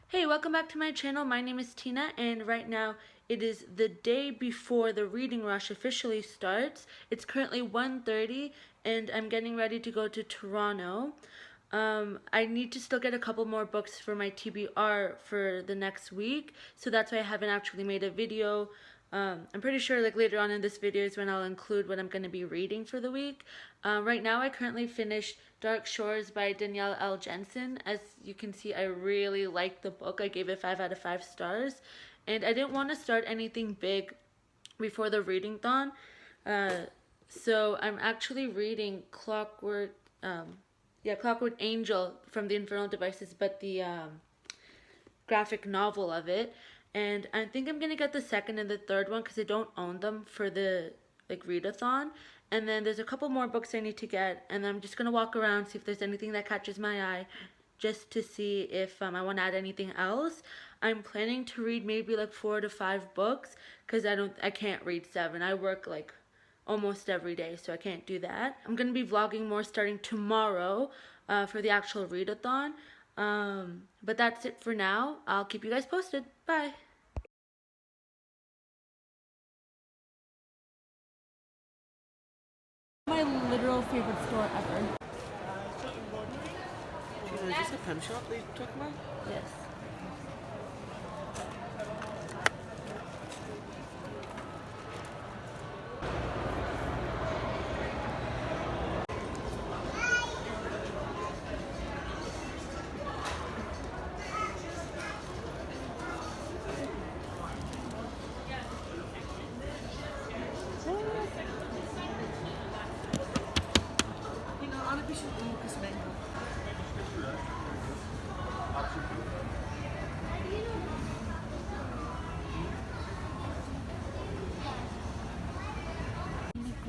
Hey, welcome back to my channel. My name is Tina, and right now it is the day before the reading rush officially starts. It's currently 1:30 and I'm getting ready to go to Toronto. I need to still get a couple more books for my TBR for the next week, so that's why I haven't actually made a video. I'm pretty sure like later on in this video is when I'll include what I'm going to be reading for the week. Right now I currently finished Dark Shores by Danielle L. Jensen. As you can see, I really liked the book. I gave it 5 out of 5 stars. And I didn't want to start anything big before the reading dawn. So I'm actually reading Clockwork Angel from the Infernal Devices, but the graphic novel of it. And I think I'm gonna get the second and the third one because I don't own them for the readathon. And then there's a couple more books I need to get, and I'm just gonna walk around, see if there's anything that catches my eye, just to see if I want to add anything else. I'm planning to read maybe like 4 to 5 books because I can't read 7. I work like almost every day, so I can't do that. I'm gonna be vlogging more starting tomorrow for the actual readathon. But that's it for now. I'll keep you guys posted. Bye. My literal favorite store ever. Is this a pen shop that you're talking about? Yes.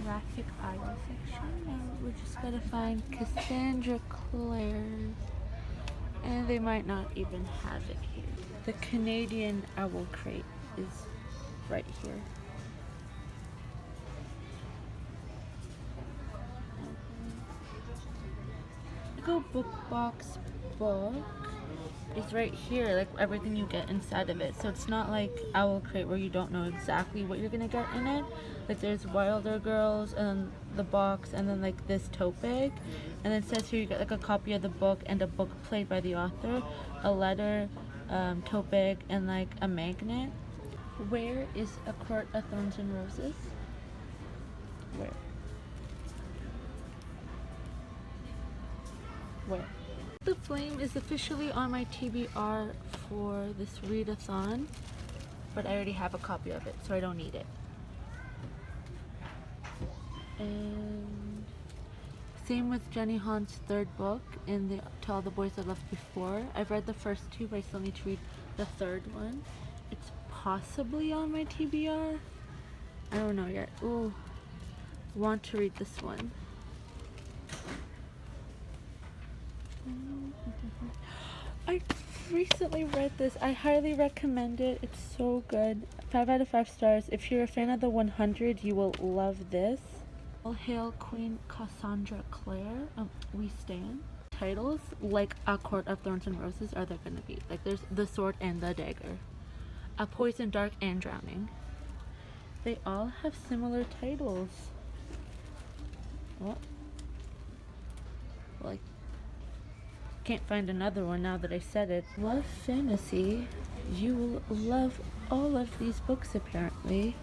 Graphic art section. Now we're just gonna find Cassandra Clare, and they might not even have it here. The Canadian Owl Crate is right here. Go Book Box book is right here, like everything you get inside of it. So it's not like Owl Crate where you don't know exactly what you're gonna get in it. Like there's Wilder Girls and the box, and then like this tote bag, and then it says here you get like a copy of the book and a book plate by the author, a letter, tote bag, and like a magnet. Where is A Court of Thorns and Roses? Where? Where? The Flame is officially on my TBR for this readathon, but I already have a copy of it, so I don't need it. And same with Jenny Han's third book in the To All the Boys I Loved Before. I've read the first 2, but I still need to read the third one. It's possibly on my TBR. I don't know yet. Ooh, want to read this one. I recently read this. I highly recommend it. It's so good. 5 out of 5 stars. If you're a fan of the 100, you will love this. All hail Queen Cassandra Clare. We stand. Titles like A Court of Thorns and Roses are there gonna be. Like there's The Sword and the Dagger, A Poison, Dark, and Drowning. They all have similar titles. Well, like, can't find another one now that I said it. Love fantasy. You will love all of these books apparently.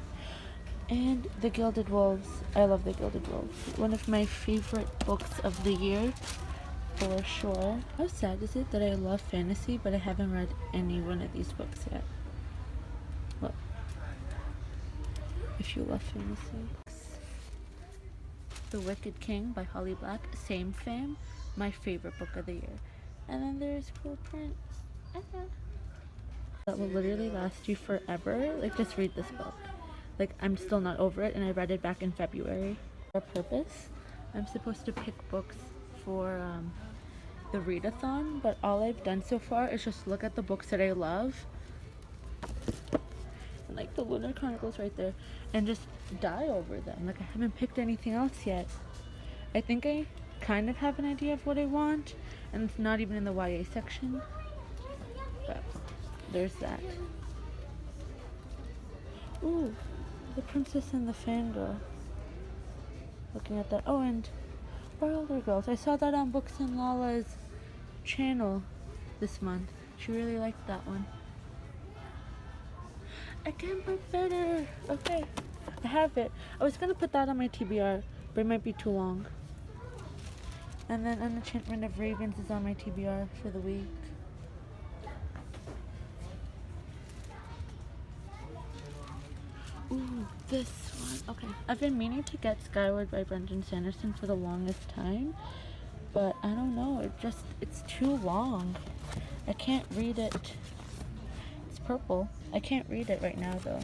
And The Gilded Wolves. I love The Gilded Wolves. One of my favorite books of the year for sure. How sad is it that I love fantasy but I haven't read any one of these books yet? Well, if you love fantasy. The Wicked King by Holly Black. Same fam. My favorite book of the year. And then there's Cruel Prince. That will literally last you forever. Like, just read this book. Like, I'm still not over it, and I read it back in February. For purpose, I'm supposed to pick books for the readathon, but all I've done so far is just look at the books that I love, and like the Lunar Chronicles right there, and just die over them. Like, I haven't picked anything else yet. I think I kind of have an idea of what I want, and it's not even in the YA section. But there's that. Ooh, The Princess and the Fangirl. Looking at that. Oh, and Wilder Girls. I saw that on Books and Lala's channel this month. She really liked that one. I can't put better. Okay, I have it. I was gonna put that on my TBR, but it might be too long. And then Enchantment of Ravens is on my TBR for the week. Ooh, this one. Okay, I've been meaning to get Skyward by Brendan Sanderson for the longest time, but I don't know. It's too long. I can't read it. It's purple. I can't read it right now though.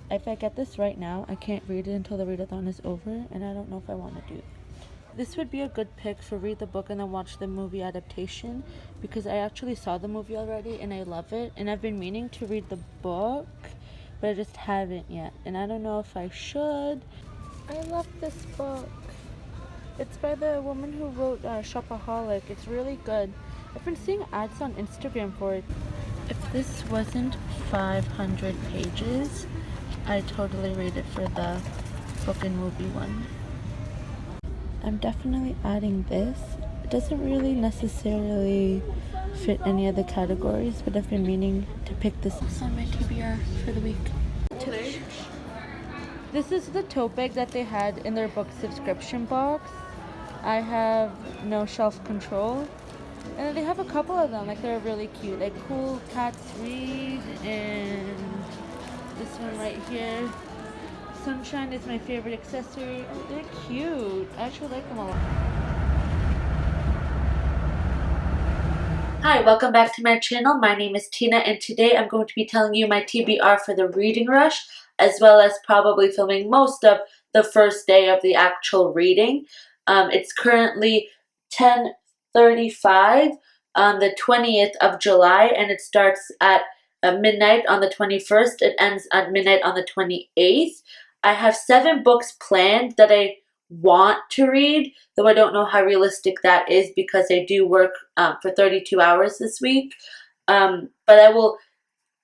If I get this right now, I can't read it until the readathon is over, and I don't know if I want to do it. This would be a good pick for read the book and then watch the movie adaptation, because I actually saw the movie already and I love it, and I've been meaning to read the book, but I just haven't yet, and I don't know if I should. I love this book. It's by the woman who wrote Shopaholic. It's really good. I've been seeing ads on Instagram for it. If this wasn't 500 pages, I'd totally read it for the book and movie one. I'm definitely adding this. It doesn't really necessarily fit any of the categories, but I've been meaning to pick this on my TBR for the week. This is the tote bag that they had in their book subscription box. I have No Shelf Control. And they have a couple of them, like they're really cute. Like Cool Cats Read, and this one right here. Sunshine is my favorite accessory. Oh, they're cute. I actually like them a lot. Hi, welcome back to my channel. My name is Tina, and today I'm going to be telling you my TBR for the reading rush, as well as probably filming most of the first day of the actual reading. It's currently 10:35 on the 20th of July, and it starts at midnight on the 21st. It ends at midnight on the 28th. I have 7 books planned that I want to read, though I don't know how realistic that is because I do work for 32 hours this week. But I will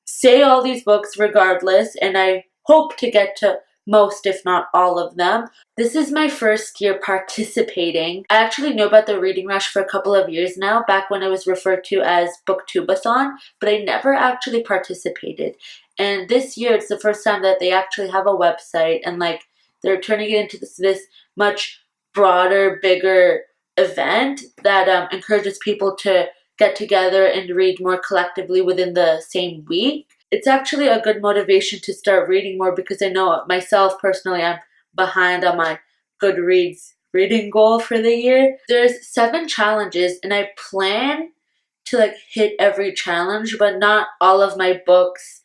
say all these books regardless, and I hope to get to most, if not all of them. This is my first year participating. I actually know about the Reading Rush for a couple of years now, back when it was referred to as Booktubeathon, but I never actually participated. And this year, it's the first time that they actually have a website, and like they're turning it into this much broader, bigger event that encourages people to get together and read more collectively within the same week. It's actually a good motivation to start reading more, because I know myself personally, I'm behind on my Goodreads reading goal for the year. There's 7 challenges, and I plan to like hit every challenge, but not all of my books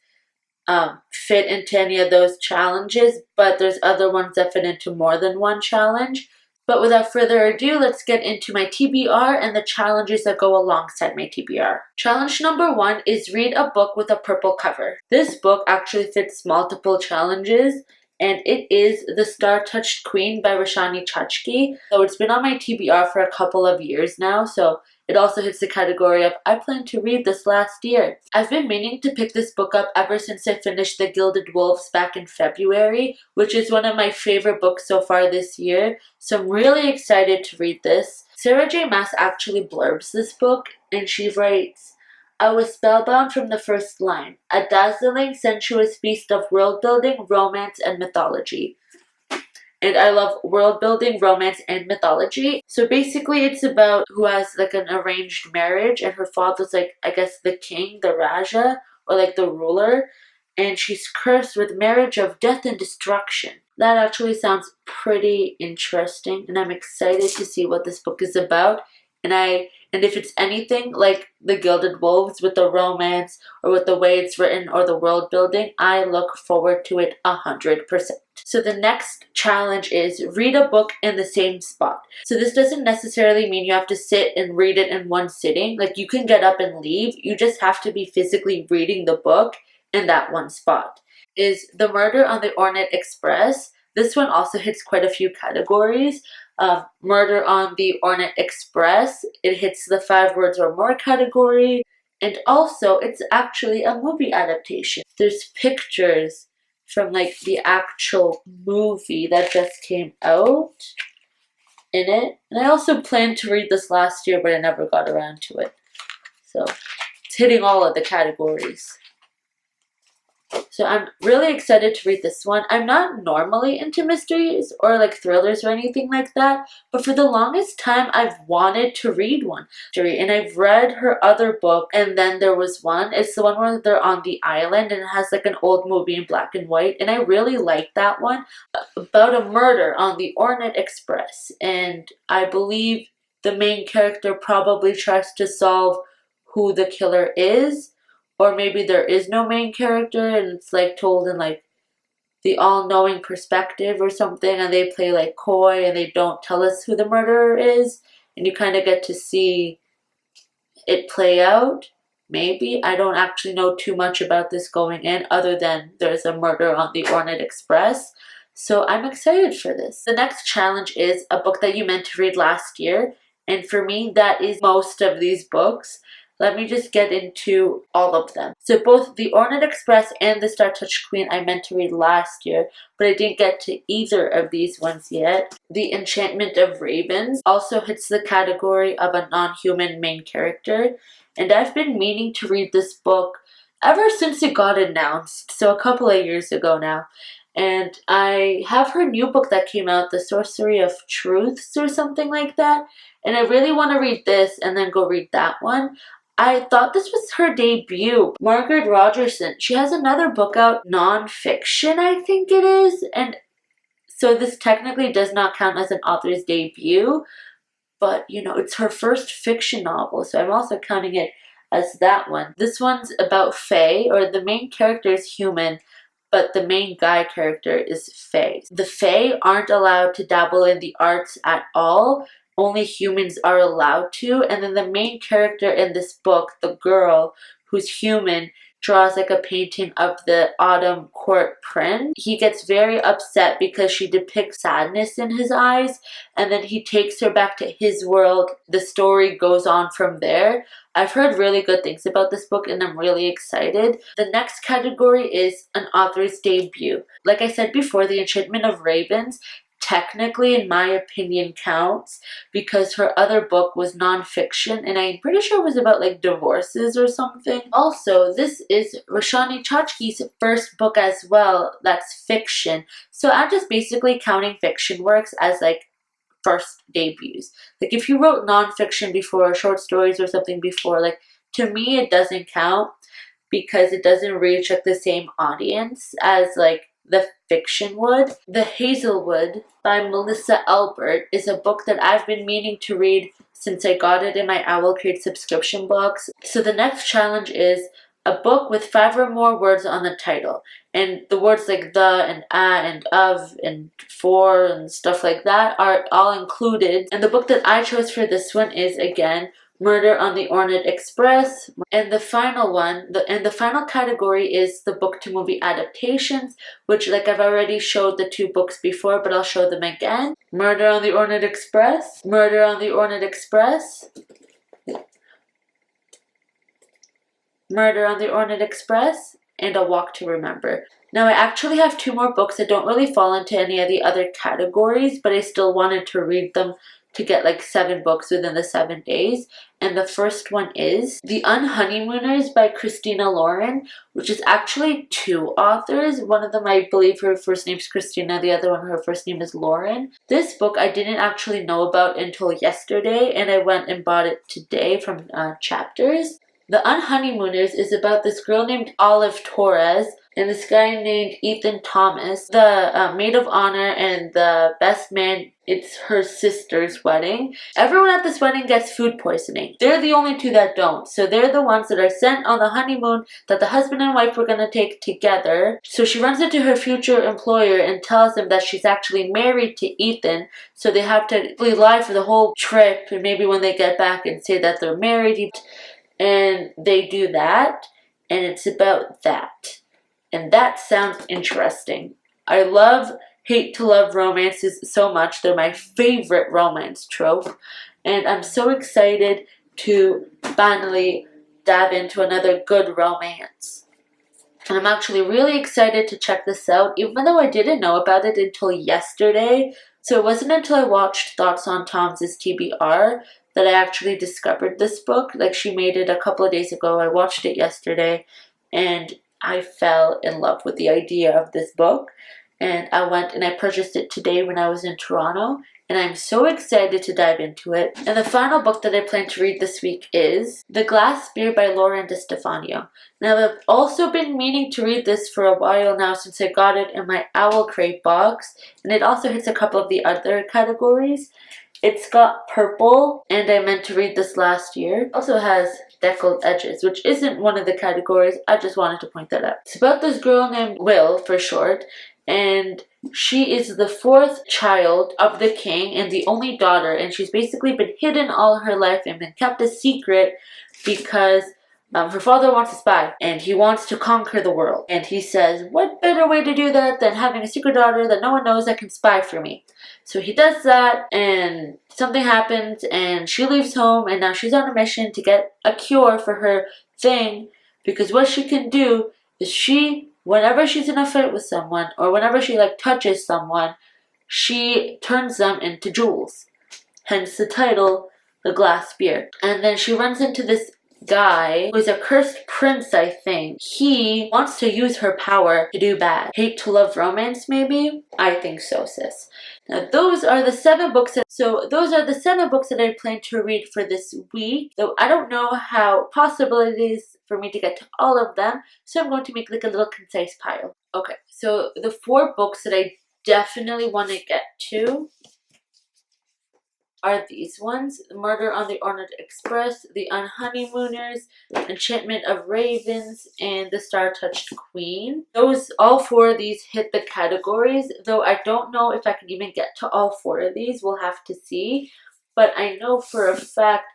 fit into any of those challenges, but there's other ones that fit into more than one challenge. But without further ado, let's get into my TBR and the challenges that go alongside my TBR. Challenge number 1 is read a book with a purple cover. This book actually fits multiple challenges, and it is The Star-Touched Queen by Roshani Chachki. So it's been on my TBR for a couple of years now, so it also hits the category of I plan to read this last year. I've been meaning to pick this book up ever since I finished The Gilded Wolves back in February, which is one of my favorite books so far this year, so I'm really excited to read this. Sarah J. Maas actually blurbs this book, and she writes, I was spellbound from the first line, a dazzling, sensuous feast of world-building, romance, and mythology. And I love world building, romance, and mythology. So basically it's about who has like an arranged marriage, and her father's like, I guess, the king, the Raja, or like the ruler. And she's cursed with marriage of death and destruction. That actually sounds pretty interesting, and I'm excited to see what this book is about. And if it's anything like The Gilded Wolves with the romance or with the way it's written or the world building, I look forward to it 100%. So the next challenge is read a book in the same spot. So this doesn't necessarily mean you have to sit and read it in one sitting. Like you can get up and leave. You just have to be physically reading the book in that one spot. Is The Murder on the Orient Express. This one also hits quite a few categories. Murder on the Orient Express, it hits the 5 words or more category. And also, it's actually a movie adaptation. There's pictures from like the actual movie that just came out in it. And I also planned to read this last year, but I never got around to it. So it's hitting all of the categories. So I'm really excited to read this one. I'm not normally into mysteries or like thrillers or anything like that, but for the longest time I've wanted to read one. And I've read her other book, and then there was one. It's the one where they're on the island and it has like an old movie in black and white, and I really liked that one, about a murder on the Orient Express. And I believe the main character probably tries to solve who the killer is, or maybe there is no main character and it's like told in like the all-knowing perspective or something, and they play like coy and they don't tell us who the murderer is, and you kind of get to see it play out. Maybe. I don't actually know too much about this going in, other than there's a murder on the Orient Express. So I'm excited for this. The next challenge is a book that you meant to read last year, and for me that is most of these books. Let me just get into all of them. So both The Orient Express and The Star Touched Queen I meant to read last year, but I didn't get to either of these ones yet. The Enchantment of Ravens also hits the category of a non-human main character, and I've been meaning to read this book ever since it got announced, so a couple of years ago now. And I have her new book that came out, The Sorcery of Truths or something like that, and I really want to read this and then go read that one. I thought this was her debut. Margaret Rogerson, she has another book out, non-fiction I think it is, and so this technically does not count as an author's debut, but you know, it's her first fiction novel, so I'm also counting it as that one. This one's about Fae, or the main character is human, but the main guy character is Fae. The Fae aren't allowed to dabble in the arts at all. Only humans are allowed to, and then the main character in this book, the girl who's human, draws like a painting of the autumn court prince. He gets very upset because she depicts sadness in his eyes, and then he takes her back to his world. The story goes on from there. I've heard really good things about this book and I'm really excited. The next category is an author's debut. Like I said before, The Enchantment of Ravens technically, in my opinion, counts because her other book was non-fiction, and I'm pretty sure it was about like divorces or something. Also, this is Roshani Chokchi's first book as well that's fiction, so I'm just basically counting fiction works as like first debuts. Like if you wrote non-fiction before, or short stories or something before, like to me it doesn't count because it doesn't reach like the same audience as like the fiction would. The Hazelwood by Melissa Elbert is a book that I've been meaning to read since I got it in my OwlCrate subscription box. So the next challenge is a book with 5 or more words on the title. And the words like the and and of and for and stuff like that are all included. And the book that I chose for this one is, again, Murder on the Orient Express. And the final one, the final category is the book to movie adaptations, which like I've already showed the 2 books before, but I'll show them again. Murder on the Orient Express, Murder on the Orient Express, Murder on the Orient Express, and A Walk to Remember. Now I actually have 2 more books that don't really fall into any of the other categories, but I still wanted to read them to get like 7 books within the 7 days. And the first one is The Unhoneymooners by Christina Lauren, which is actually 2 authors. One of them, I believe her first name's Christina, the other one, her first name is Lauren. This book I didn't actually know about until yesterday, and I went and bought it today from Chapters. The Unhoneymooners is about this girl named Olive Torres and this guy named Ethan Thomas. The maid of honor and the best man, it's her sister's wedding. Everyone at this wedding gets food poisoning. They're the only 2 that don't. So they're the ones that are sent on the honeymoon that the husband and wife were going to take together. So she runs into her future employer and tells him that she's actually married to Ethan. So they have to lie for the whole trip, and maybe when they get back and say that they're married. And they do that, and it's about that. And that sounds interesting. I love hate to love romances so much. They're my favorite romance trope. And I'm so excited to finally dive into another good romance. And I'm actually really excited to check this out, even though I didn't know about it until yesterday. So it wasn't until I watched Thoughts on Tom's TBR that I actually discovered this book. Like, she made it a couple of days ago. I watched it yesterday, and I fell in love with the idea of this book. And I went and I purchased it today when I was in Toronto, and I'm so excited to dive into it. And the final book that I plan to read this week is The Glass Spear by Lauren DeStefano. Now, I've also been meaning to read this for a while now since I got it in my Owl Crate box, and it also hits a couple of the other categories. It's got purple, and I meant to read this last year. It also has deckled edges, which isn't one of the categories. I just wanted to point that out. It's about this girl named Will, for short, and she is the fourth child of the king and the only daughter, and she's basically been hidden all her life and been kept a secret because her father wants a spy, and he wants to conquer the world. And he says, what better way to do that than having a secret daughter that no one knows that can spy for me? So he does that, and something happens, and she leaves home, and now she's on a mission to get a cure for her thing, because what she can do is whenever she's in a fight with someone, or whenever she touches someone, she turns them into jewels. Hence the title, The Glass Spear. And then she runs into this guy who is a cursed prince, I think. He wants to use her power to do bad. Hate to love romance, maybe? I think so, sis. Now, those are the 7 books that I plan to read for this week. Though I don't know how possible it is for me to get to all of them, so I'm going to make a little concise pile. Okay, so the 4 books that I definitely want to get to are these ones: Murder on the Orient Express, The Unhoneymooners, Enchantment of Ravens, and The Star-Touched Queen. All 4 of these hit the categories, though I don't know if I can even get to all 4 of these. We'll have to see. But I know for a fact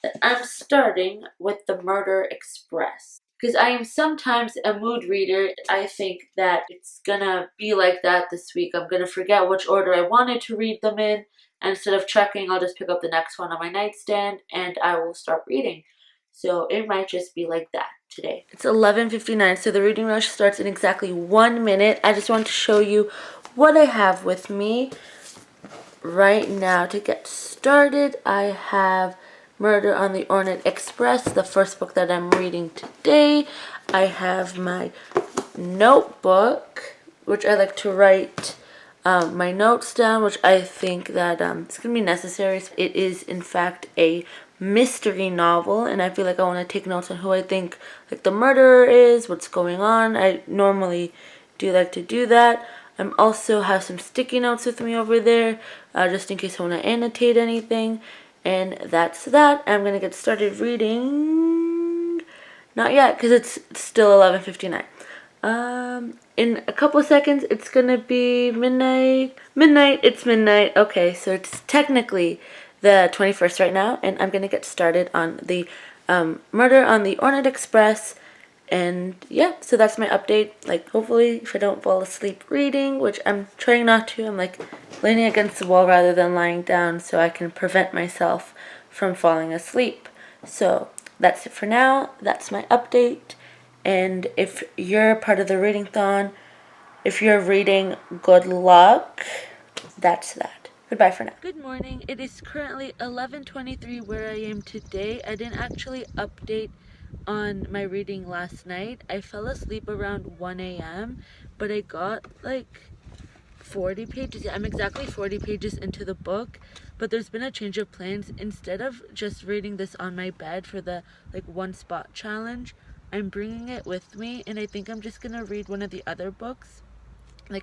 that I'm starting with The Murder Express, because I am sometimes a mood reader. I think that it's gonna be like that this week. I'm gonna forget which order I wanted to read them in. And instead of checking, I'll just pick up the next one on my nightstand and I will start reading. So it might just be like that today. It's 11:59, so the reading rush starts in exactly 1 minute. I just want to show you what I have with me right now to get started. I have Murder on the Orient Express, the first book that I'm reading today. I have my notebook, which I like to write my notes down, which I think that it's going to be necessary. It is, in fact, a mystery novel, and I feel like I want to take notes on who I think the murderer is, what's going on. I normally do like to do that. I also have some sticky notes with me over there, just in case I want to annotate anything. And that's that. I'm going to get started reading. Not yet, because it's still 11:59. In a couple of seconds, it's gonna be midnight. It's midnight. Okay, so it's technically the 21st right now, and I'm gonna get started on the Murder on the Orient Express. And yeah, so that's my update. Hopefully, if I don't fall asleep reading, which I'm trying not to, I'm leaning against the wall rather than lying down so I can prevent myself from falling asleep. So that's it for now. That's my update. And if you're part of the reading-thon, if you're reading, good luck. That's that. Goodbye for now. Good morning. It is currently 11:23 where I am today. I didn't actually update on my reading last night. I fell asleep around 1 a.m., but I got 40 pages. I'm exactly 40 pages into the book, but there's been a change of plans. Instead of just reading this on my bed for the one spot challenge, I'm bringing it with me, and I think I'm just gonna read one of the other books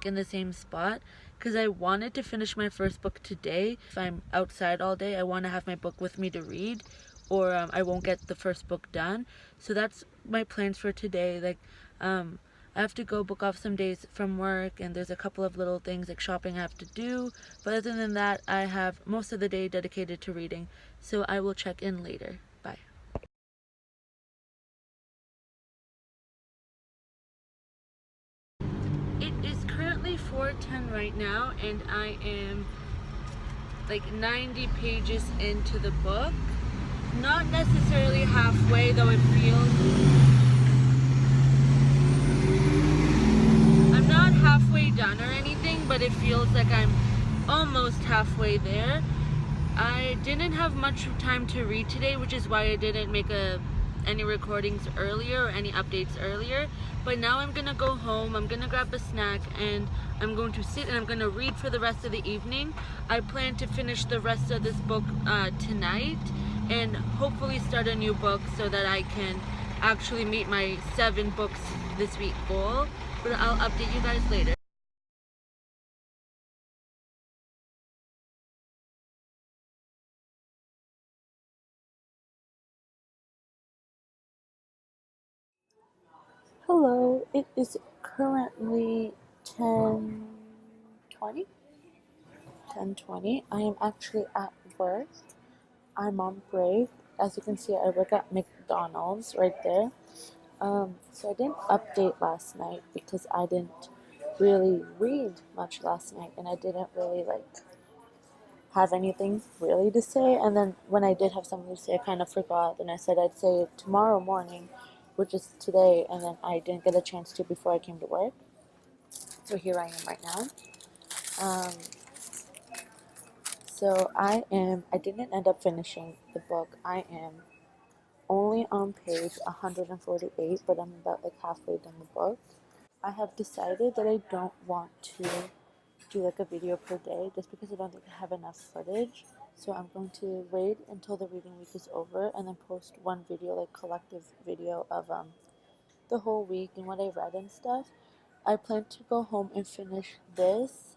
in the same spot, because I wanted to finish my first book today. If I'm outside all day, I want to have my book with me to read, or I won't get the first book done. So that's my plans for today. I have to go book off some days from work, and there's a couple of little things shopping I have to do, but other than that, I have most of the day dedicated to reading. So I will check in later. Bye. It is currently 4:10 right now, and I am 90 pages into the book. not necessarily halfway, though it feels. I'm not halfway done or anything, but it feels like I'm almost halfway there. I didn't have much time to read today, which is why I didn't make any recordings earlier or any updates earlier. But now I'm gonna go home, I'm gonna grab a snack, and I'm going to sit and I'm gonna read for the rest of the evening. I plan to finish the rest of this book tonight and hopefully start a new book so that I can actually meet my 7 books this week goal. But I'll update you guys later. Hello, it is currently 10:20. 10:20. I am actually at work. I'm on break. As you can see, I work at McDonald's right there. So I didn't update last night because I didn't really read much last night, and I didn't really have anything really to say. And then when I did have something to say, I kind of forgot, and I said I'd say it tomorrow morning, which is today, and then I didn't get a chance to before I came to work. So here I am right now. Um, so I didn't end up finishing the book. I am only on page 148, but I'm about halfway done the book. I have decided that I don't want to do a video per day just because I don't think I have enough footage. So I'm going to wait until the reading week is over and then post one video, collective video of the whole week and what I read and stuff. I plan to go home and finish this.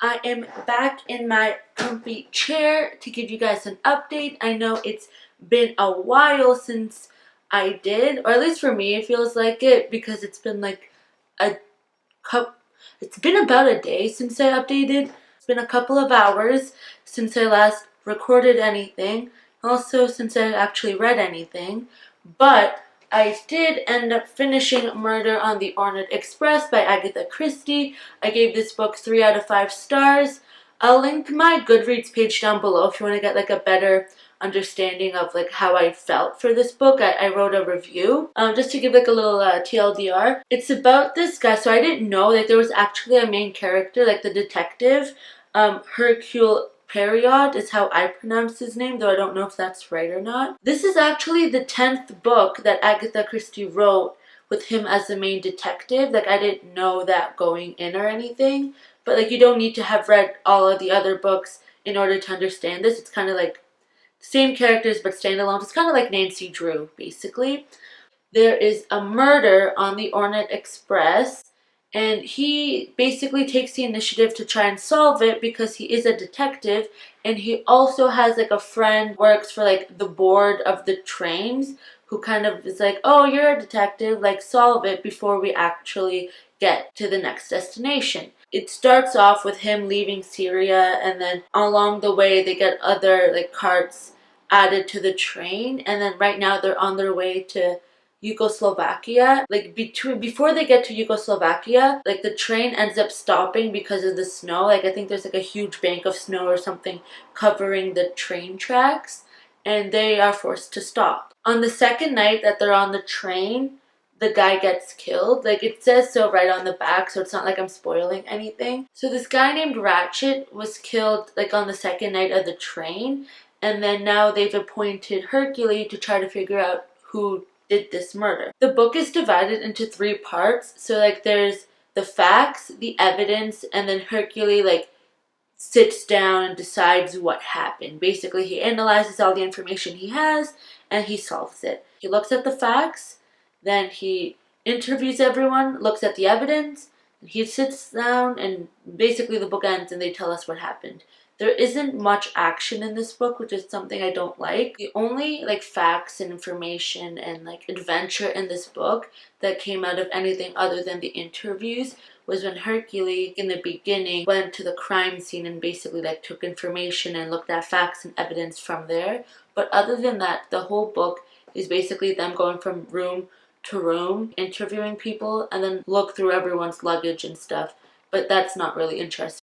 I am back in my comfy chair to give you guys an update. I know it's been a while since I did, or at least for me, it feels like it because it's been a cup. It's been about a day since I updated. It's been a couple of hours since I last recorded anything. Also, since I actually read anything. But I did end up finishing Murder on the Orient Express by Agatha Christie. I gave this book 3 out of 5 stars. I'll link my Goodreads page down below if you want to get a better understanding of how I felt for this book. I wrote a review just to give a little TLDR. It's about this guy, so I didn't know there was actually a main character, the detective. Hercule Poirot is how I pronounce his name, though I don't know if that's right or not. This is actually the 10th book that Agatha Christie wrote with him as the main detective. I didn't know that going in or anything, but you don't need to have read all of the other books in order to understand this. It's kind of same characters but standalone. It's kind of like Nancy Drew, basically. There is a murder on the Orient Express, and he basically takes the initiative to try and solve it because he is a detective, and he also has a friend works for the board of the trains who kind of is oh, you're a detective, solve it before we actually get to the next destination. It starts off with him leaving Syria, and then along the way they get other carts added to the train, and then right now they're on their way to Yugoslovakia. Before they get to Yugoslovakia, the train ends up stopping because of the snow. I think there's a huge bank of snow or something covering the train tracks, and they are forced to stop. On the second night that they're on the train, the guy gets killed. It says so right on the back, so it's not I'm spoiling anything. So this guy named Ratchet was killed on the second night of the train, and then now they've appointed Hercule to try to figure out who did this murder. The book is divided into 3 parts. So there's the facts, the evidence, and then Hercule sits down and decides what happened. Basically, he analyzes all the information he has and he solves it. He looks at the facts, then he interviews everyone, looks at the evidence, and he sits down, and basically the book ends and they tell us what happened. There isn't much action in this book, which is something I don't like. The only facts and information and adventure in this book that came out of anything other than the interviews was when Hercule in the beginning went to the crime scene and basically took information and looked at facts and evidence from there. But other than that, the whole book is basically them going from room to room, interviewing people, and then look through everyone's luggage and stuff. But that's not really interesting.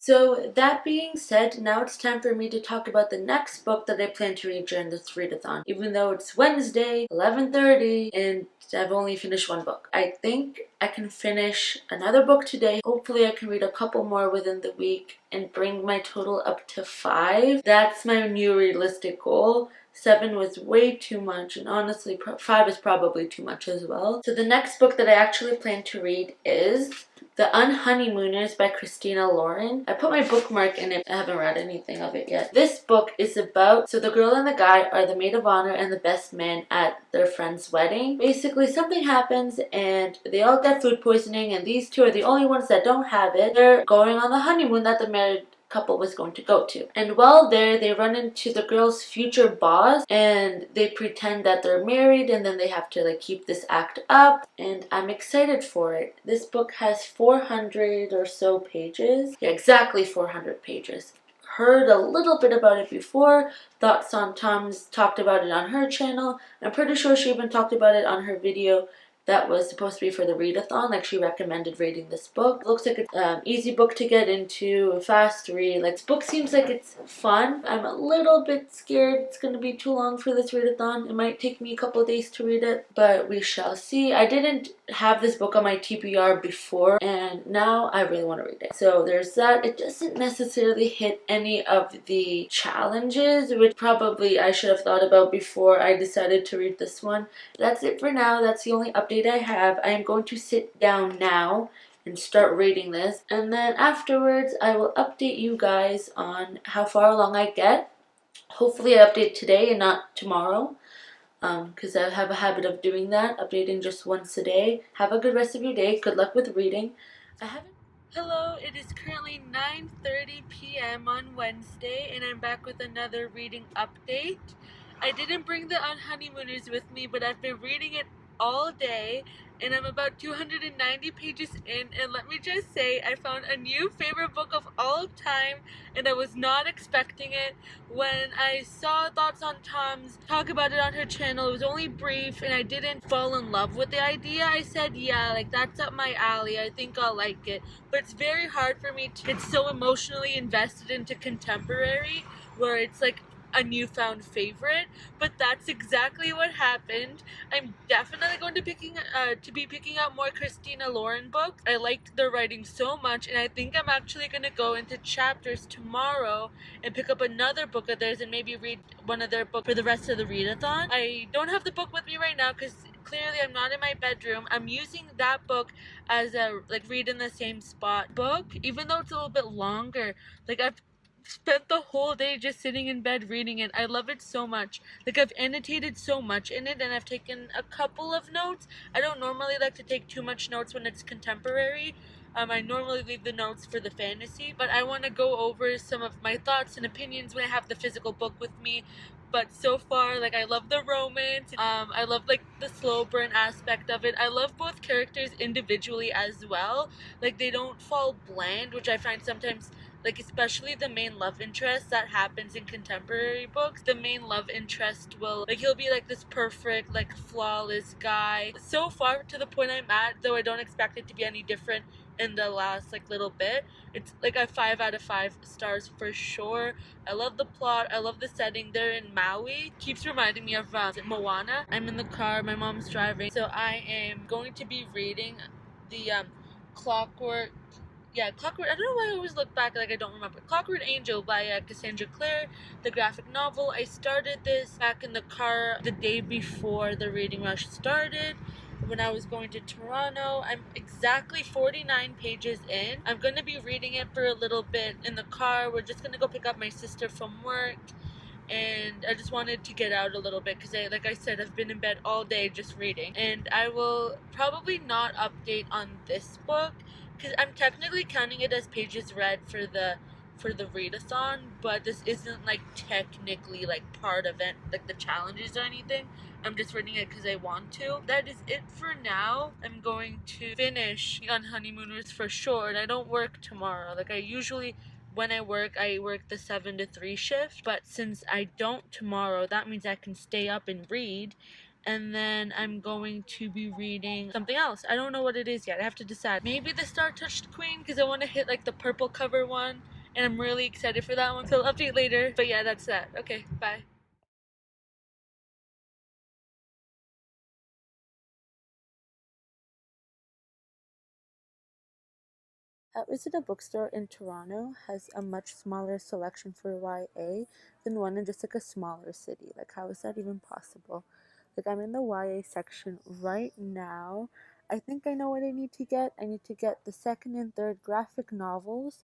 So that being said, now it's time for me to talk about the next book that I plan to read during this readathon. Even though it's Wednesday, 11:30, and I've only finished one book. I think I can finish another book today. Hopefully I can read a couple more within the week and bring my total up to 5. That's my new realistic goal. 7 was way too much, and honestly 5 is probably too much as well. So the next book that I actually plan to read is The Unhoneymooners by Christina Lauren. I put my bookmark in it. I haven't read anything of it yet. This book is about, so the girl and the guy are the maid of honor and the best man at their friend's wedding. Basically something happens and they all get food poisoning, and these two are the only ones that don't have it. They're going on the honeymoon that the married couple was going to go to. And while there, they run into the girl's future boss, and they pretend that they're married, and then they have to like keep this act up, and I'm excited for it. This book has 400 or so pages. Yeah, exactly 400 pages. Heard a little bit about it before. Thoughts on Tom's talked about it on her channel. I'm pretty sure she even talked about it on her video that was supposed to be for the readathon. Like, she recommended reading this book. It looks like it's an easy book to get into, a fast read. Like, this book seems like it's fun. I'm a little bit scared it's going to be too long for this readathon. It might take me a couple of days to read it, but we shall see. I didn't have this book on my TBR before, and now I really want to read it. So there's that. It doesn't necessarily hit any of the challenges, which probably I should have thought about before I decided to read this one. That's it for now. That's the only update I have. I am going to sit down now and start reading this, and then afterwards I will update you guys on how far along I get. Hopefully I update today and not tomorrow, because I have a habit of doing that, updating just once a day. Have a good rest of your day. Good luck with reading. Hello, it is currently 9:30 p.m. on Wednesday, and I'm back with another reading update. I didn't bring The Unhoneymooners with me, but I've been reading it all day, and I'm about 290 pages in, and let me just say, I found a new favorite book of all time, and I was not expecting it. When I saw Thoughts on Tom's talk about it on her channel, it was only brief, and I didn't fall in love with the idea. I said, yeah, like, that's up my alley, I think I'll like it, but it's very hard for me to get so emotionally invested into contemporary, where it's like a newfound favorite, but that's exactly what happened. I'm definitely going to be picking up more Christina Lauren books. I liked their writing so much, and I think I'm actually going to go into chapters tomorrow and pick up another book of theirs and maybe read one of their books for the rest of the readathon. I don't have the book with me right now because clearly I'm not in my bedroom. I'm using that book as a like read in the same spot book, even though it's a little bit longer. Like, I've spent the whole day just sitting in bed reading it. I love it so much. Like, I've annotated so much in it, and I've taken a couple of notes. I don't normally like to take too much notes when it's contemporary. I normally leave the notes for the fantasy, but I want to go over some of my thoughts and opinions when I have the physical book with me. But so far, like, I love the romance. I love, like, the slow burn aspect of it. I love both characters individually as well. Like, they don't fall bland, which I find sometimes, like, especially the main love interest that happens in contemporary books. The main love interest will, like, he'll be like this perfect, like, flawless guy. So far to the point I'm at, though I don't expect it to be any different in the last, like, little bit, it's like a 5 out of 5 stars for sure. I love the plot. I love the setting. They're in Maui. Keeps reminding me of Moana. I'm in the car. My mom's driving. So I am going to be reading the Clockwork. I don't know why I always look back like I don't remember. Clockwork Angel by Cassandra Clare, the graphic novel. I started this back in the car the day before the reading rush started, when I was going to Toronto. I'm exactly 49 pages in. I'm going to be reading it for a little bit in the car. We're just going to go pick up my sister from work, and I just wanted to get out a little bit because, like I said, I've been in bed all day just reading. And I will probably not update on this book because I'm technically counting it as pages read for the readathon, but this isn't, like, technically, like, part of it, like the challenges or anything. I'm just reading it because I want to. That is it for now. I'm going to finish The Unhoneymooners for sure, and I don't work tomorrow. Like, I usually, when I work the 7 to 3 shift, but since I don't tomorrow, that means I can stay up and read. And then I'm going to be reading something else. I don't know what it is yet. I have to decide. Maybe the Star Touched Queen, because I want to hit, like, the purple cover one. and I'm really excited for that one. So I'll update later. But yeah, that's that. Okay, bye. Visit a bookstore in Toronto has a much smaller selection for YA than one in just like a smaller city. Like, how is that even possible? Like, I'm in the YA section right now. I think I know what I need to get. I need to get the second and third graphic novels.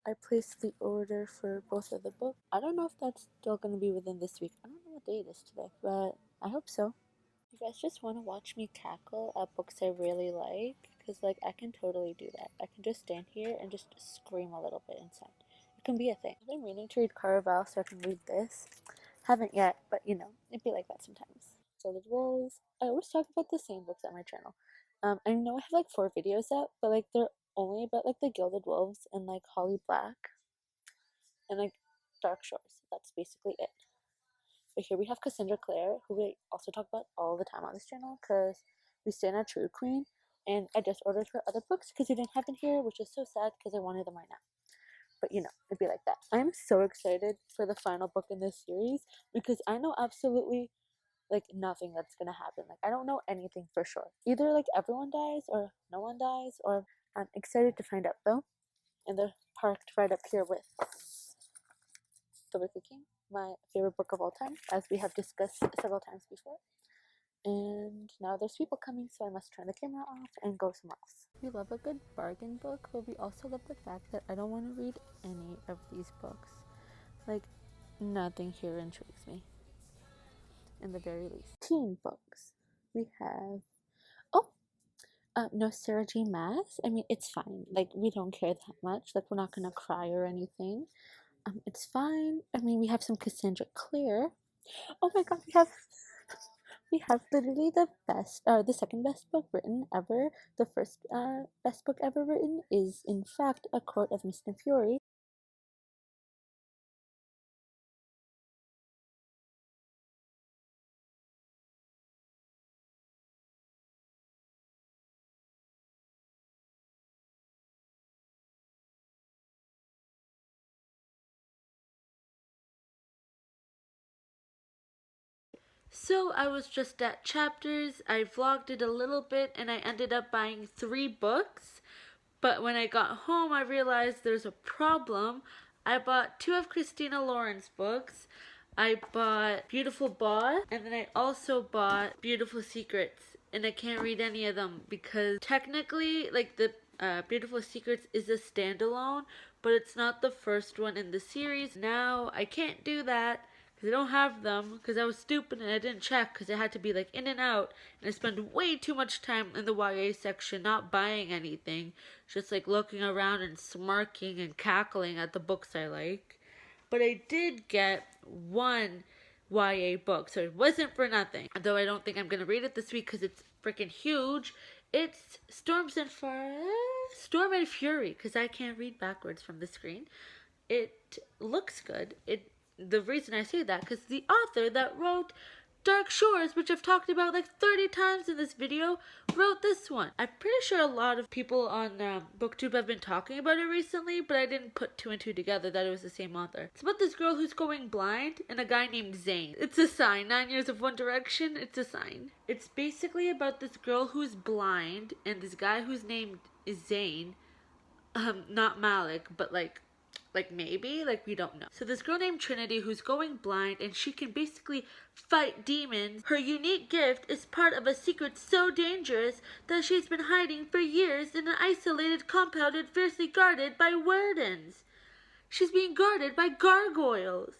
I placed the order for both of the books. I don't know if that's still going to be within this week. I don't know what day it is today, but I hope so. You guys just want to watch me cackle at books I really like? Because, like, I can totally do that. I can just stand here and just scream a little bit inside. It can be a thing. I've been meaning to read Caraval so I can read this. Haven't yet, but you know, it'd be like that sometimes. Gilded Wolves. I always talk about the same books on my channel. I know I have like 4 videos up, but like they're only about like the Gilded Wolves and like Holly Black and like Dark Shores. That's basically it. But here we have Cassandra Clare, who we also talk about all the time on this channel because we stand on True Queen, and I just ordered her other books because they didn't have them here, which is so sad because I wanted them right now. But you know, it'd be like that. I'm so excited for the final book in this series because I know absolutely like nothing that's gonna happen. Like, I don't know anything for sure. Either like everyone dies or no one dies, or I'm excited to find out though. And they're parked right up here with The Wicked King, my favorite book of all time, as we have discussed several times before. And now there's people coming, so I must turn the camera off and go somewhere else. We love a good bargain book, but we also love the fact that I don't want to read any of these books. Like, nothing here intrigues me, in the very least. Teen books. We have, oh, no Sarah J Maas. I mean, it's fine. Like, we don't care that much. Like, we're not gonna cry or anything. It's fine. I mean, we have some Cassandra Clare. Oh my god, we have literally the second best book written ever. The first best book ever written is in fact A Court of Mist and Fury. So I was just at Chapters, I vlogged it a little bit, and I ended up buying 3 books. But when I got home, I realized there's a problem. I bought 2 of Christina Lauren's books. I bought Beautiful Boss, and then I also bought Beautiful Secrets. And I can't read any of them because technically, like, the Beautiful Secrets is a standalone, but it's not the first one in the series. Now, I can't do that because I don't have them because I was stupid and I didn't check because it had to be like in and out, and I spend way too much time in the YA section not buying anything, just like looking around and smirking and cackling at the books I like. But I did get 1 YA book, so it wasn't for nothing. Though I don't think I'm gonna read it this week because it's freaking huge. It's Storm and Fury, because I can't read backwards from the screen. It looks good. The reason I say that, because the author that wrote Dark Shores, which I've talked about like 30 times in this video, wrote this one. I'm pretty sure a lot of people on BookTube have been talking about it recently, but I didn't put 2 and 2 together that it was the same author. It's about this girl who's going blind and a guy named Zayn. It's a sign. 9 Years of One Direction, it's a sign. It's basically about this girl who's blind and this guy whose name is Zayn. Not Malik, but like maybe, like, we don't know. So this girl named Trinity who's going blind, and she can basically fight demons. Her unique gift is part of a secret so dangerous that she's been hiding for years in an isolated compound and fiercely guarded by wardens. She's being guarded by gargoyles.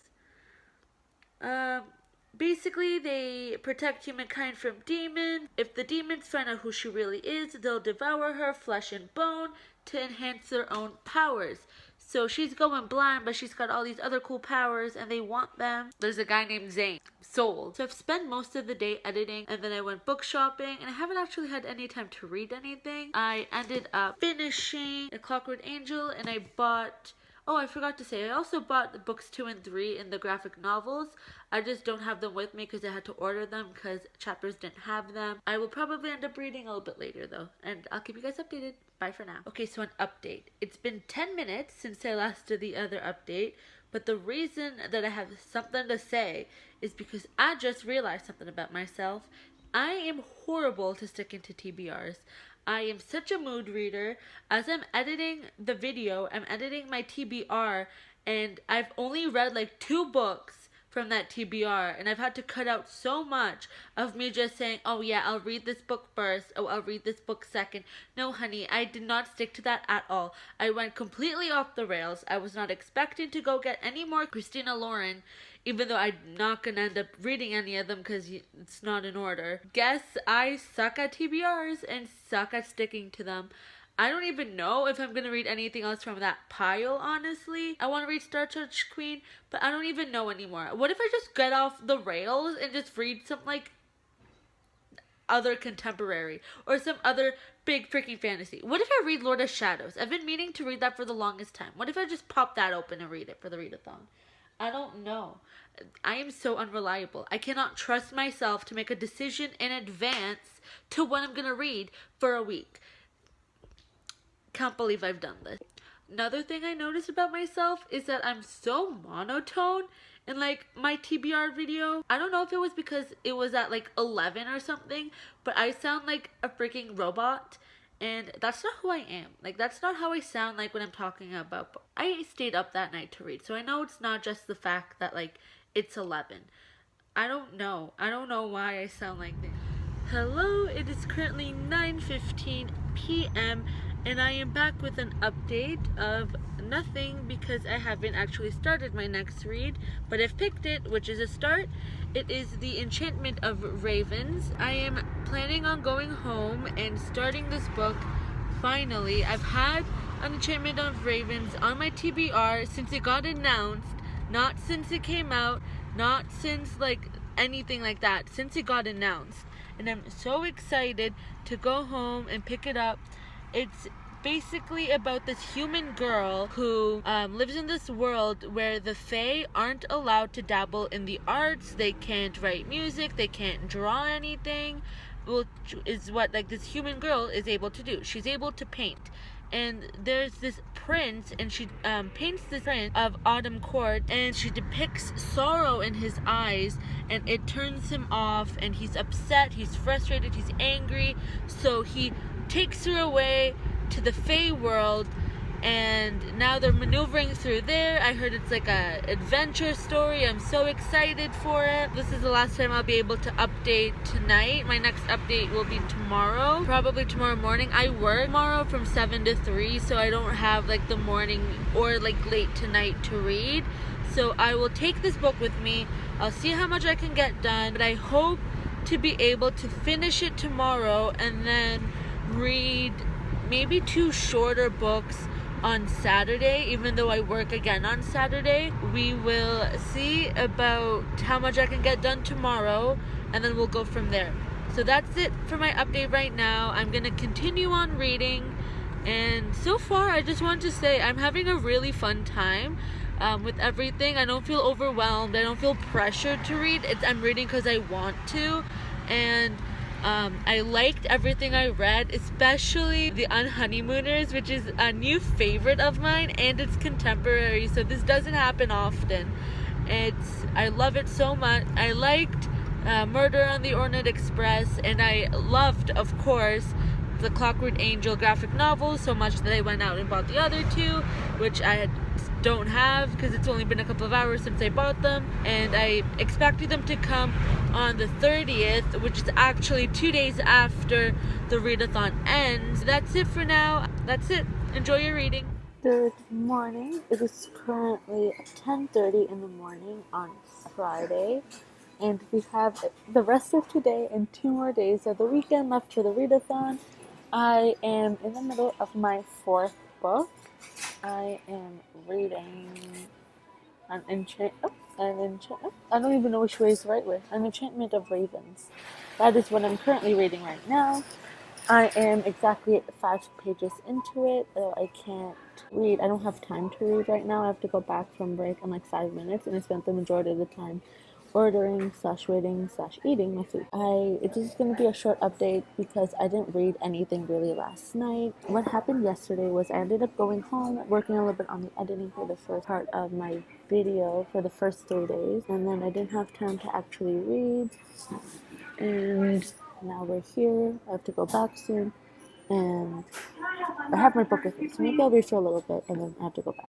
Basically, they protect humankind from demons. If the demons find out who she really is, they'll devour her flesh and bone to enhance their own powers. So she's going blind, but she's got all these other cool powers, and they want them. There's a guy named Zayn. Sold. So I've spent most of the day editing, and then I went book shopping, and I haven't actually had any time to read anything. I ended up finishing A Clockwork Angel, and I bought Oh, I forgot to say, I also bought the books 2 and 3 in the graphic novels. I just don't have them with me because I had to order them because Chapters didn't have them. I will probably end up reading a little bit later though, and I'll keep you guys updated. Bye for now. Okay, so an update. It's been 10 minutes since I last did the other update, but the reason that I have something to say is because I just realized something about myself. I am horrible to sticking to TBRs. I am such a mood reader. As I'm editing the video, I'm editing my TBR, and I've only read like 2 books from that TBR, and I've had to cut out so much of me just saying, oh yeah, I'll read this book first, oh I'll read this book second. No honey, I did not stick to that at all. I went completely off the rails. I was not expecting to go get any more Christina Lauren, even though I'm not gonna end up reading any of them because it's not in order. Guess I suck at TBRs and suck at sticking to them. I don't even know if I'm gonna read anything else from that pile, honestly. I want to read Star Touch Queen, but I don't even know anymore. What if I just get off the rails and just read some, like, other contemporary or some other big freaking fantasy? What if I read Lord of Shadows? I've been meaning to read that for the longest time. What if I just pop that open and read it for the readathon? I don't know. I am so unreliable. I cannot trust myself to make a decision in advance to what I'm gonna read for a week. Can't believe I've done this. Another thing I noticed about myself is that I'm so monotone in like my TBR video. I don't know if it was because it was at like 11 or something, but I sound like a freaking robot, and that's not who I am. Like, that's not how I sound like when I'm talking about books. I stayed up that night to read, so I know it's not just the fact that like it's 11. I don't know why I sound like this. Hello, it is currently 9:15 p.m. and I am back with an update of nothing because I haven't actually started my next read, but I've picked it, which is a start. It is The Enchantment of Ravens. I am planning on going home and starting this book. Finally, I've had an Enchantment of Ravens on my TBR since it got announced, not since it came out, not since like anything like that, since it got announced. And I'm so excited to go home and pick it up. It's basically about this human girl who lives in this world where the Fae aren't allowed to dabble in the arts. They can't write music, they can't draw anything, which is what like this human girl is able to do. She's able to paint. And there's this prince, and she paints this prince of Autumn Court, and she depicts sorrow in his eyes, and it turns him off, and he's upset, he's frustrated, he's angry, so he takes her away to the Fae world, and now they're maneuvering through there. I heard it's like a adventure story. I'm so excited for it. This is the last time I'll be able to update tonight. My next update will be tomorrow, probably tomorrow morning. I work tomorrow from 7 to 3, so I don't have like the morning or like late tonight to read. So I will take this book with me. I'll see how much I can get done, but I hope to be able to finish it tomorrow and then read maybe 2 shorter books on Saturday, even though I work again on Saturday. We will see about how much I can get done tomorrow, and then we'll go from there. So that's it for my update right now. I'm gonna continue on reading, and so far I just want to say I'm having a really fun time with everything. I don't feel overwhelmed. I don't feel pressured to read. I'm reading because I want to, and I liked everything I read, especially The Unhoneymooners, which is a new favorite of mine, and it's contemporary, so this doesn't happen often. I love it so much. I liked Murder on the Orient Express, and I loved, of course, the Clockwork Angel graphic novel so much that I went out and bought the other 2, which I don't have because it's only been a couple of hours since I bought them, and I expected them to come on the 30th, which is actually 2 days after the readathon ends. That's it for now. That's it. Enjoy your reading. Good morning. It is currently 10:30 in the morning on Friday, and we have the rest of today and 2 more days of the weekend left for the readathon. I am in the middle of my 4th book. I am reading I don't even know which way is the right way. An Enchantment of Ravens. That is what I'm currently reading right now. I am exactly 5 pages into it, though I can't read. I don't have time to read right now. I have to go back from break in like 5 minutes, and I spent the majority of the time ordering slash waiting slash eating my food. It's just gonna be a short update because I didn't read anything really last night. What happened yesterday was I ended up going home, working a little bit on the editing for the first part of my video for the first 3 days, and then I didn't have time to actually read, and now we're here. I have to go back soon, and I have my book with me, so maybe I'll read for a little bit and then I have to go back.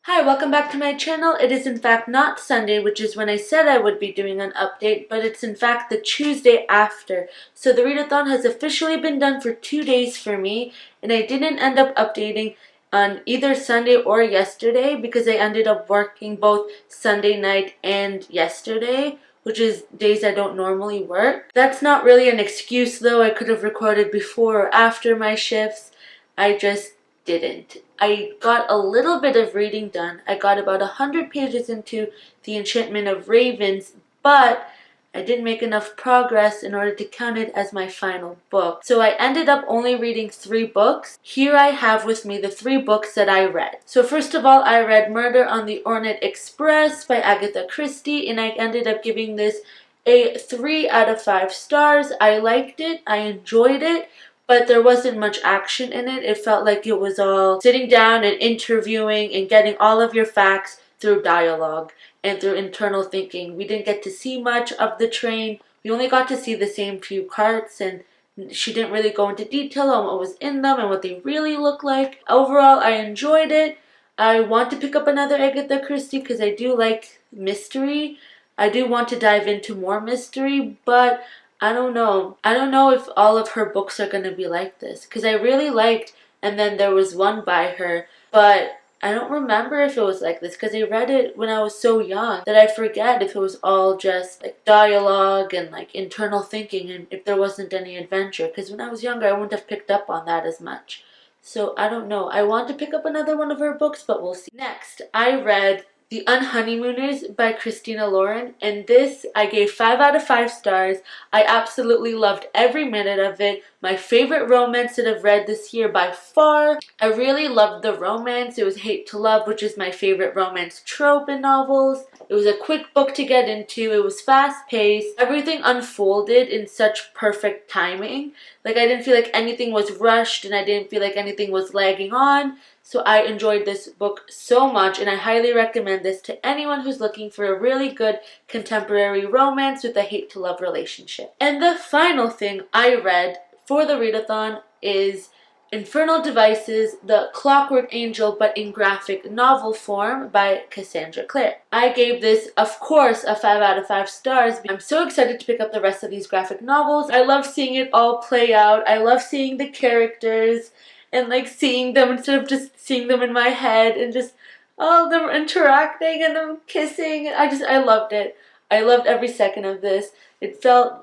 Hi, welcome back to my channel. It is in fact not Sunday, which is when I said I would be doing an update, but it's in fact the Tuesday after. So the readathon has officially been done for 2 days for me, and I didn't end up updating on either Sunday or yesterday because I ended up working both Sunday night and yesterday, which is days I don't normally work. That's not really an excuse though. I could have recorded before or after my shifts. I just didn't. I got a little bit of reading done. I got about 100 pages into The Enchantment of Ravens, but I didn't make enough progress in order to count it as my final book. So I ended up only reading 3 books. Here I have with me the 3 books that I read. So first of all, I read Murder on the Orient Express by Agatha Christie, and I ended up giving this a 3 out of 5 stars. I liked it. I enjoyed it. But there wasn't much action in it. It felt like it was all sitting down and interviewing and getting all of your facts through dialogue and through internal thinking. We didn't get to see much of the train. We only got to see the same few carts, and she didn't really go into detail on what was in them and what they really look like. Overall, I enjoyed it. I want to pick up another Agatha Christie because I do like mystery. I do want to dive into more mystery, but I don't know. I don't know if all of her books are going to be like this. Because I really liked, and then there was one by her, but I don't remember if it was like this. Because I read it when I was so young that I forget if it was all just like dialogue and like internal thinking and if there wasn't any adventure. Because when I was younger, I wouldn't have picked up on that as much. So I don't know. I want to pick up another one of her books, but we'll see. Next, I read The Unhoneymooners by Christina Lauren, and this I gave 5 out of 5 stars. I absolutely loved every minute of it. My favorite romance that I've read this year by far. I really loved the romance. It was hate to love, which is my favorite romance trope in novels. It was a quick book to get into. It was fast-paced. Everything unfolded in such perfect timing. Like, I didn't feel like anything was rushed, and I didn't feel like anything was lagging on. So I enjoyed this book so much, and I highly recommend this to anyone who's looking for a really good contemporary romance with a hate-to-love relationship. And the final thing I read for the readathon is Infernal Devices, The Clockwork Angel, but in graphic novel form by Cassandra Clare. I gave this, of course, a 5 out of 5 stars. I'm so excited to pick up the rest of these graphic novels. I love seeing it all play out. I love seeing the characters and like seeing them instead of just seeing them in my head and just all them interacting and them kissing. I loved it. I loved every second of this. It felt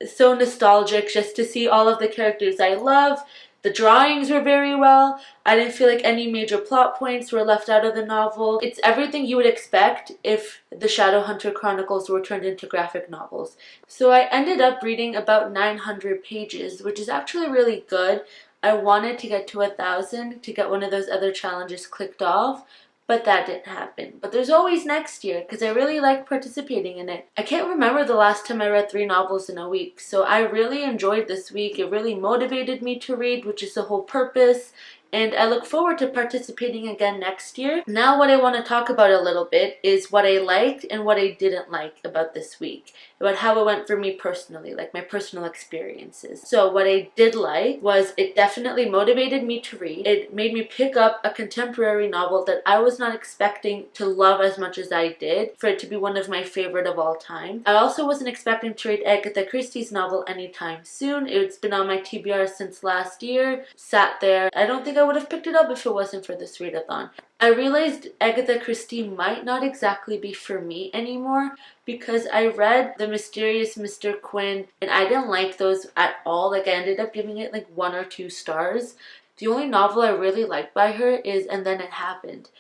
so nostalgic just to see all of the characters I love. The drawings were very well. I didn't feel like any major plot points were left out of the novel. It's everything you would expect if the Shadowhunter Chronicles were turned into graphic novels. So I ended up reading about 900 pages, which is actually really good. I wanted to get to 1,000 to get one of those other challenges clicked off, but that didn't happen. But there's always next year because I really like participating in it. I can't remember the last time I read 3 novels in a week, so I really enjoyed this week. It really motivated me to read, which is the whole purpose. And I look forward to participating again next year. Now what I want to talk about a little bit is what I liked and what I didn't like about this week. About how it went for me personally, like my personal experiences. So what I did like was it definitely motivated me to read. It made me pick up a contemporary novel that I was not expecting to love as much as I did, for it to be one of my favorite of all time. I also wasn't expecting to read Agatha Christie's novel anytime soon. It's been on my TBR since last year. Sat there. I don't think I would have picked it up if it wasn't for this readathon. I realized Agatha Christie might not exactly be for me anymore because I read The Mysterious Mr. Quinn and I didn't like those at all. Like, I ended up giving it like 1 or 2 stars. The only novel I really like by her is And Then It Happened.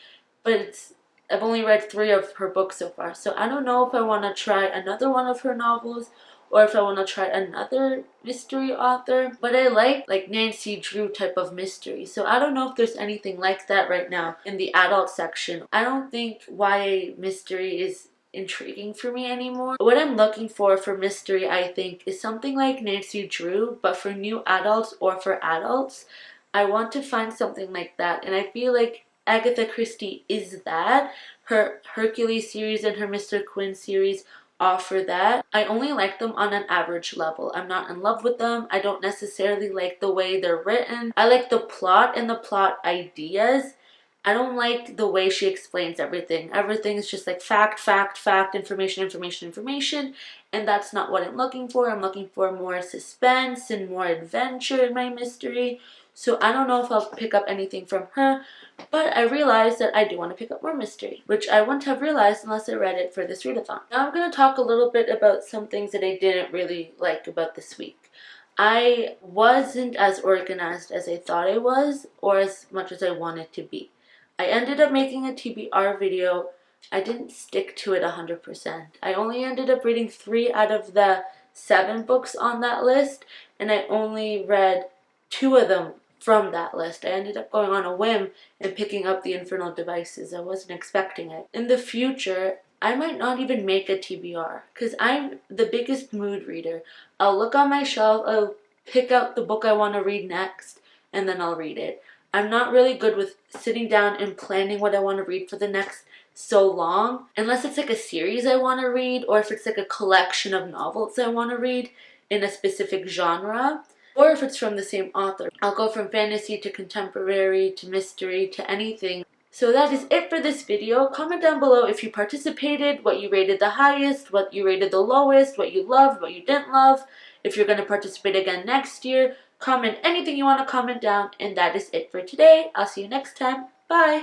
But I've only read 3 of her books so far, so I don't know if I want to try another one of her novels or if I want to try another mystery author. But I like Nancy Drew type of mystery. So I don't know if there's anything like that right now in the adult section. I don't think YA mystery is intriguing for me anymore. What I'm looking for mystery, I think, is something like Nancy Drew, but for new adults or for adults. I want to find something like that, and I feel like Agatha Christie is that. Her Hercules series and her Mr. Quinn series offer that. I only like them on an average level. I'm not in love with them. I don't necessarily like the way they're written. I like the plot and the plot ideas. I don't like the way she explains everything. Everything is just like fact, fact, fact, information, information, information. And that's not what I'm looking for. I'm looking for more suspense and more adventure in my mystery. So I don't know if I'll pick up anything from her. But I realized that I do want to pick up more mystery, which I wouldn't have realized unless I read it for this readathon. Now I'm going to talk a little bit about some things that I didn't really like about this week. I wasn't as organized as I thought I was, or as much as I wanted to be. I ended up making a TBR video. I didn't stick to it 100%. I only ended up reading 3 out of the 7 books on that list, and I only read 2 of them from that list. I ended up going on a whim and picking up The Infernal Devices. I wasn't expecting it. In the future, I might not even make a TBR because I'm the biggest mood reader. I'll look on my shelf, I'll pick out the book I want to read next, and then I'll read it. I'm not really good with sitting down and planning what I want to read for the next so long, unless it's like a series I want to read, or if it's like a collection of novels I want to read in a specific genre. Or if it's from the same author. I'll go from fantasy to contemporary to mystery to anything. So that is it for this video. Comment down below if you participated, what you rated the highest, what you rated the lowest, what you loved, what you didn't love. If you're going to participate again next year, comment anything you want to comment down. And that is it for today. I'll see you next time. Bye!